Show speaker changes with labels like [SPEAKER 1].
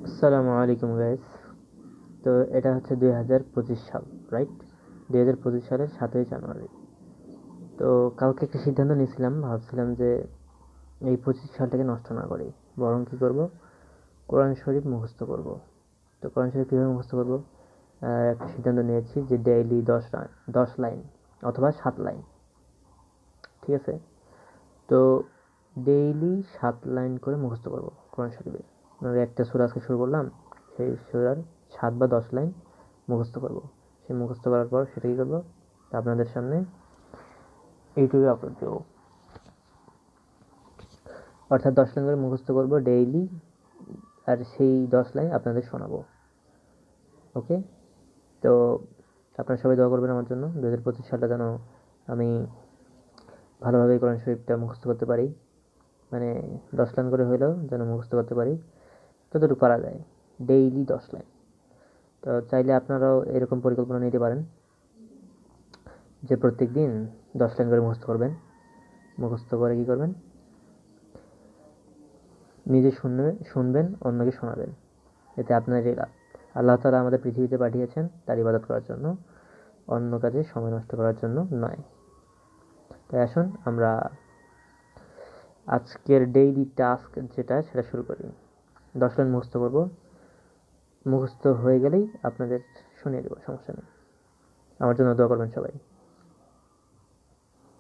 [SPEAKER 1] আসসালামু আলাইকুম গাইস। তো এটা হচ্ছে 2025 সাল, রাইট? 2025 সালের 7ই জানুয়ারি। তো কালকে একটা সিদ্ধান্ত নিয়েছিলাম, ভাবছিলাম যে এই 25 সালটাকে নষ্ট না করি, বরং কি করব, কোরআন শরীফ মুখস্থ করব। তো কোরআন শরীফ কীভাবে মুখস্থ করব? একটা সিদ্ধান্ত নিয়েছি যে ডেইলি 10 লাইন অথবা 7 লাইন, ঠিক আছে? তো ডেইলি 7 লাইন করে মুখস্থ করব কোরআন শরীফের। মানে একটা সূরা আজকে শুরু করলাম, সেই সূরার 7 বা 10 লাইন মুখস্থ করব। সেই মুখস্থ করার পর সেটা কী করবো, আপনাদের সামনে ইউটিউবে আপলোড দেবো। অর্থাৎ 10 লাইন করে মুখস্থ করব ডেইলি, আর সেই 10 লাইন আপনাদের শোনাবো। ওকে? তো আপনারা সবাই দোয়া করবেন আমার জন্য, 2025 সালটা যেন আমি ভালোভাবে কোরআন শরীফটা মুখস্থ করতে পারি। মানে 10 লাইন করে হইলেও যেন মুখস্থ করতে পারি, যতটুকু পারা যায়, ডেইলি 10 লাইন। তো চাইলে আপনারাও এরকম পরিকল্পনা নিতে পারেন যে প্রত্যেক দিন 10 লাইন করে মুখস্থ করবেন। মুখস্থ করে কী করবেন, নিজে শুনবেন, অন্যকে শোনাবেন। এতে আপনারই লাভ। আল্লাহ তাআলা আমাদের পৃথিবীতে পাঠিয়েছেন তার ইবাদত করার জন্য, অন্য কাজে সময় নষ্ট করার জন্য নয়। তাই আসুন আমরা আজকের ডেইলি টাস্ক যেটা, সেটা শুরু করি। 10 লাইন মুখস্থ করব, মুখস্থ হয়ে গেলেই আপনাদের শুনিয়ে দেবো, সমস্যা নেই। আমার জন্য দোয়া করবেন সবাই।